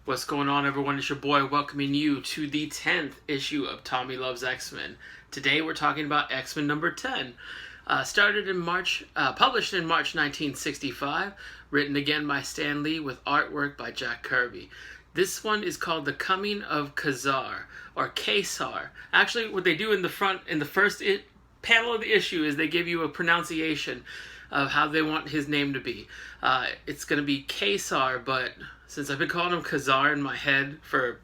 What's going on, everyone? It's your boy welcoming you to the 10th issue of Tommy Loves X-Men. Today we're talking about X-Men number 10. Published in March 1965, written again by Stan Lee with artwork by Jack Kirby. This one is called The Coming of ka-zar, or ka-zar. Actually, what they do in the first panel of the issue is they give you a pronunciation of how they want his name to be. It's going to be ka-zar, but since I've been calling him ka-zar in my head for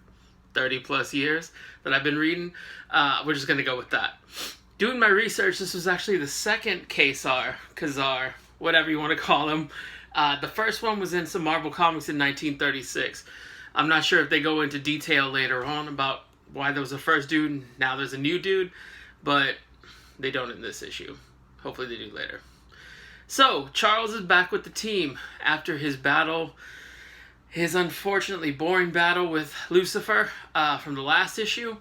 30 plus years that I've been reading, we're just going to go with that. Doing my research, this was actually the second ka-zar, whatever you want to call him. The first one was in some Marvel Comics in 1936. I'm not sure if they go into detail later on about why there was a first dude and now there's a new dude, but they don't in this issue. Hopefully they do later. So, Charles is back with the team after his unfortunately boring battle with Lucifer from the last issue.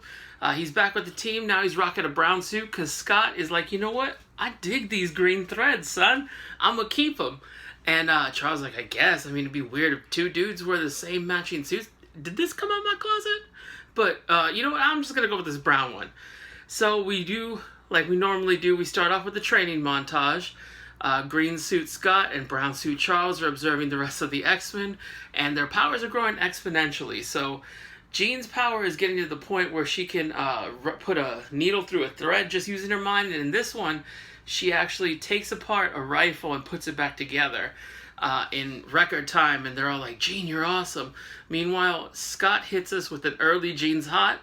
He's back with the team. Now he's rocking a brown suit because Scott is like, you know what? I dig these green threads, son. I'm going to keep them. And Charles is like, I guess. I mean, it'd be weird if two dudes wear the same matching suits. Did this come out of my closet? But you know what? I'm just going to go with this brown one. So we do, like we normally do, we start off with the training montage. Green suit Scott and brown suit Charles are observing the rest of the X-Men, and their powers are growing exponentially. So Jean's power is getting to the point where she can put a needle through a thread just using her mind, and in this one, she actually takes apart a rifle and puts it back together in record time, and they're all like, Jean, you're awesome. Meanwhile, Scott hits us with an early Jean's hot.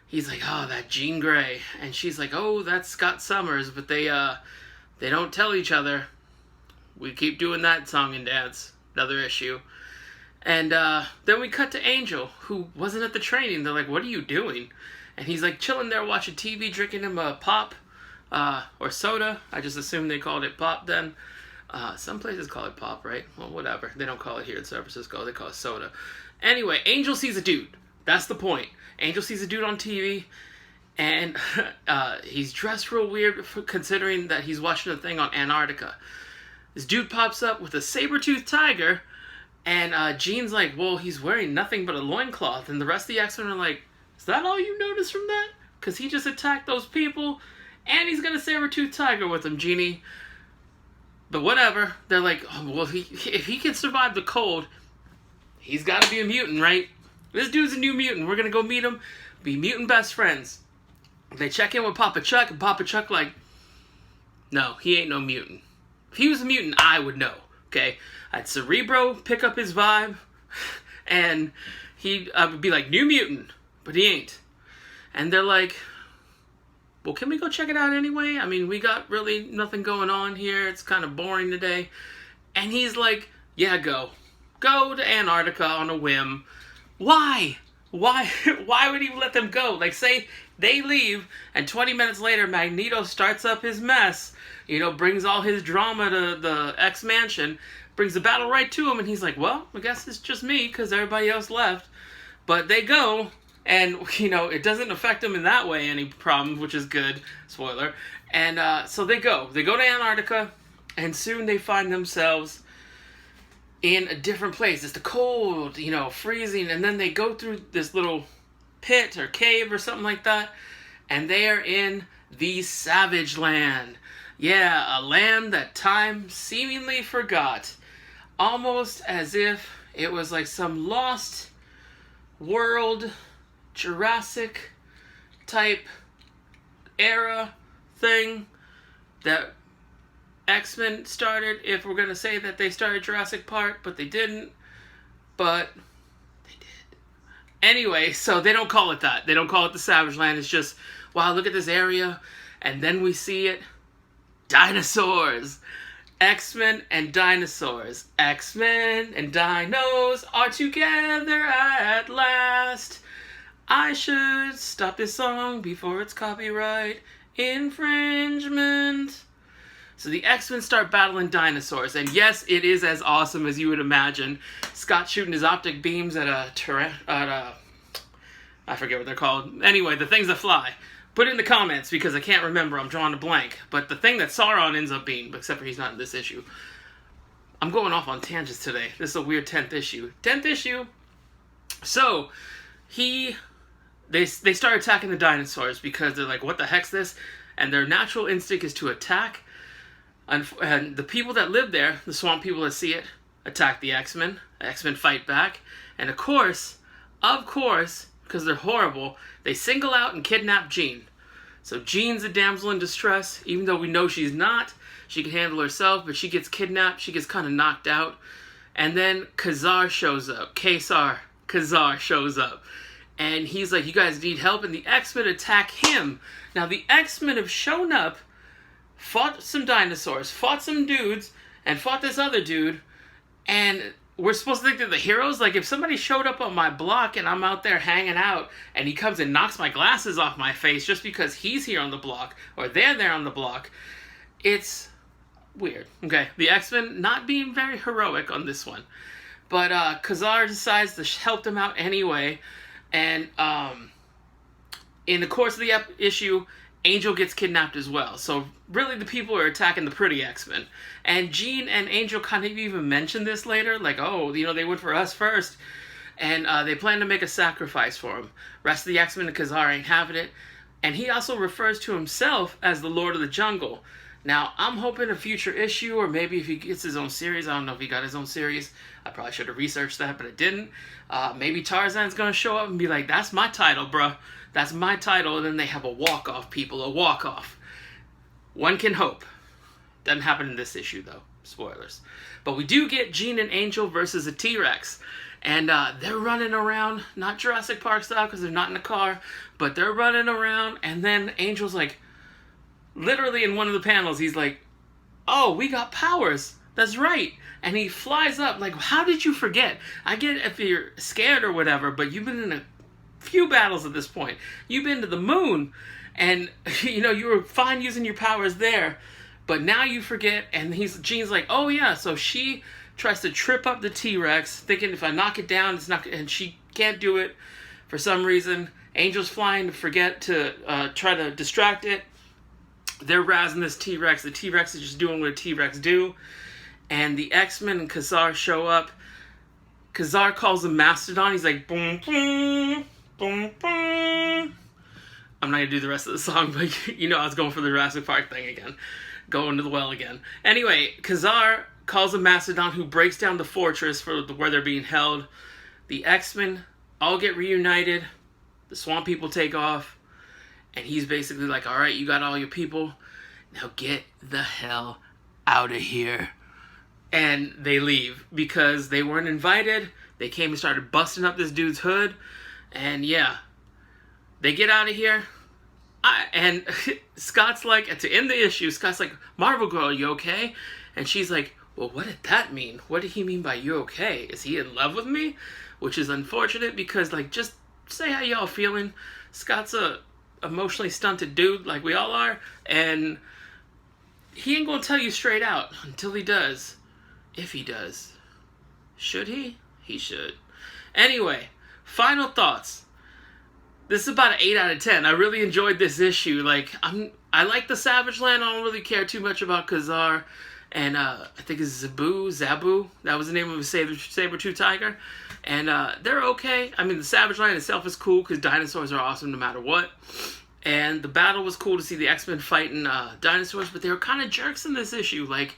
He's like, oh, that Jean Grey. And she's like, oh, that's Scott Summers, but they don't tell each other. We keep doing that song and dance. Another issue. And then we cut to Angel, who wasn't at the training. They're like, what are you doing? And he's like chilling there watching TV, drinking him a pop or soda. I just assumed they called it pop then. Some places call it pop, right? Well, whatever. They don't call it here in San Francisco. They call it soda. Anyway, Angel sees a dude. That's the point. Angel sees a dude on TV. And he's dressed real weird considering that he's watching a thing on Antarctica. This dude pops up with a saber-toothed tiger, and Jean's like, well, he's wearing nothing but a loincloth. And the rest of the X-Men are like, is that all you noticed from that? Because he just attacked those people, and he's got a saber-toothed tiger with him, Jeannie. But whatever. They're like, oh, well, if he can survive the cold, he's got to be a mutant, right? This dude's a new mutant. We're going to go meet him, be mutant best friends. They check in with Papa Chuck, and Papa Chuck like, no, he ain't no mutant. If he was a mutant, I would know, okay? I'd Cerebro pick up his vibe, and he would be like, new mutant, but he ain't. And they're like, well, can we go check it out anyway? I mean, we got really nothing going on here. It's kind of boring today. And he's like, yeah, go. Go to Antarctica on a whim. Why? Why would he let them go? Like, say they leave, and 20 minutes later, Magneto starts up his mess, brings all his drama to the X-Mansion, brings the battle right to him, and he's like, well, I guess it's just me, because everybody else left. But they go, and, it doesn't affect them in that way, any problem, which is good, spoiler. And so they go. They go to Antarctica, and soon they find themselves in a different place. It's the cold, freezing, and then they go through this little pit or cave or something like that, and they are in the Savage Land. Yeah, a land that time seemingly forgot. Almost as if it was like some lost world, Jurassic type era thing that X-Men started, if we're going to say that they started Jurassic Park, but they didn't. But they did. Anyway, so they don't call it that. They don't call it the Savage Land. It's just, wow, look at this area. And then we see it. Dinosaurs. X-Men and dinosaurs. X-Men and dinos are together at last. I should stop this song before it's copyright infringement. So the X-Men start battling dinosaurs, and yes, it is as awesome as you would imagine. Scott shooting his optic beams at I forget what they're called. Anyway, the things that fly. Put it in the comments, because I can't remember. I'm drawing a blank. But the thing that Sauron ends up being, except for he's not in this issue. I'm going off on tangents today. This is a weird 10th issue. 10th issue, So they start attacking the dinosaurs because they're like, what the heck's this? And their natural instinct is to attack. And the people that live there, the swamp people that see it, attack the X-Men. The X-Men fight back. And of course, because they're horrible, they single out and kidnap Jean. So Jean's a damsel in distress, even though we know she's not. She can handle herself, but she gets kidnapped. She gets kind of knocked out. And then ka-zar shows up. ka-zar shows up. And he's like, you guys need help? And the X-Men attack him. Now, the X-Men have shown up, fought some dinosaurs, fought some dudes, and fought this other dude. And we're supposed to think they're the heroes? Like, if somebody showed up on my block and I'm out there hanging out, and he comes and knocks my glasses off my face just because he's here on the block, or they're there on the block, it's weird. Okay, the X-Men not being very heroic on this one. But ka-zar decides to help them out anyway. And in the course of the issue, Angel gets kidnapped as well. So really the people are attacking the pretty X-Men. And Jean and Angel kind of even mention this later. Like, oh, they went for us first. And they plan to make a sacrifice for him. Rest of the X-Men and ka-zar ain't having it. And he also refers to himself as the Lord of the Jungle. Now, I'm hoping a future issue, or maybe if he gets his own series, I don't know if he got his own series. I probably should have researched that, but I didn't. Maybe Tarzan's going to show up and be like, that's my title, bruh. That's my title. And then they have a walk-off, people, a walk-off. One can hope. Doesn't happen in this issue, though. Spoilers. But we do get Jean and Angel versus a T-Rex. And they're running around, not Jurassic Park style because they're not in a car, but they're running around. And then Angel's like, literally in one of the panels, he's like, oh, we got powers. That's right. And he flies up. Like, how did you forget? I get it if you're scared or whatever, but you've been in a few battles at this point. You've been to the moon. And, you were fine using your powers there. But now you forget. And Jean's like, oh, yeah. So she tries to trip up the T-Rex, thinking if I knock it down, it's not... And she can't do it for some reason. Angel's flying to forget to try to distract it. They're razzing this T-Rex. The T-Rex is just doing what a T-Rex do. And the X-Men and ka-zar show up. ka-zar calls him Mastodon. He's like, boom, boom, boom, boom. I'm not going to do the rest of the song, but I was going for the Jurassic Park thing again. Going to the well again. Anyway, ka-zar calls him Mastodon, who breaks down the fortress where they're being held. The X-Men all get reunited. The swamp people take off. And he's basically like, all right, you got all your people. Now get the hell out of here. And they leave because they weren't invited. They came and started busting up this dude's hood. And yeah, they get out of here. And Scott's like, to end the issue, Scott's like, Marvel Girl, you okay? And she's like, well, what did that mean? What did he mean by you okay? Is he in love with me? Which is unfortunate because, like, just say how y'all feeling. Scott's a emotionally stunted dude like we all are, and he ain't gonna tell you straight out until he does. If he does. Should he? He should. Anyway, final thoughts. This is about an 8 out of 10. I really enjoyed this issue. Like, I like the Savage Land. I don't really care too much about ka-zar. And I think it's Zabu. That was the name of a saber-tooth tiger. And they're okay. I mean, the Savage Land itself is cool because dinosaurs are awesome no matter what. And the battle was cool to see the X-Men fighting dinosaurs, but they were kind of jerks in this issue. Like,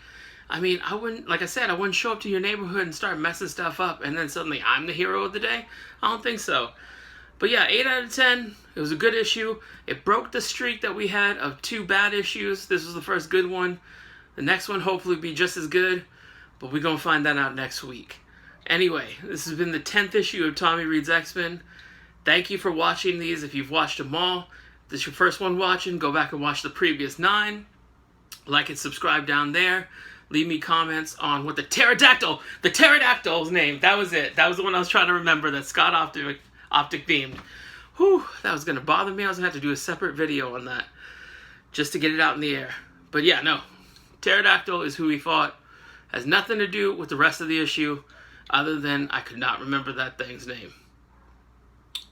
I mean, I wouldn't show up to your neighborhood and start messing stuff up and then suddenly I'm the hero of the day. I don't think so. But yeah, 8 out of 10. It was a good issue. It broke the streak that we had of 2 bad issues. This was the first good one. The next one hopefully will be just as good, but we're going to find that out next week. Anyway, this has been the 10th issue of Tommy Reads X-Men. Thank you for watching these. If you've watched them all, if this is your first one watching, go back and watch the previous 9. Like and subscribe down there. Leave me comments on what the pterodactyl's name. That was it. That was the one I was trying to remember that Scott Optic beamed. Whew, that was going to bother me. I was going to have to do a separate video on that just to get it out in the air. But yeah, no. Pterodactyl is who he fought. Has nothing to do with the rest of the issue other than I could not remember that thing's name.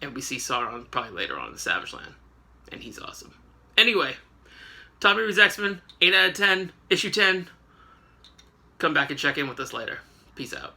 And we see Sauron probably later on in the Savage Land. And he's awesome. Anyway, Tommy Reads X-Men, 8 out of 10, issue 10. Come back and check in with us later. Peace out.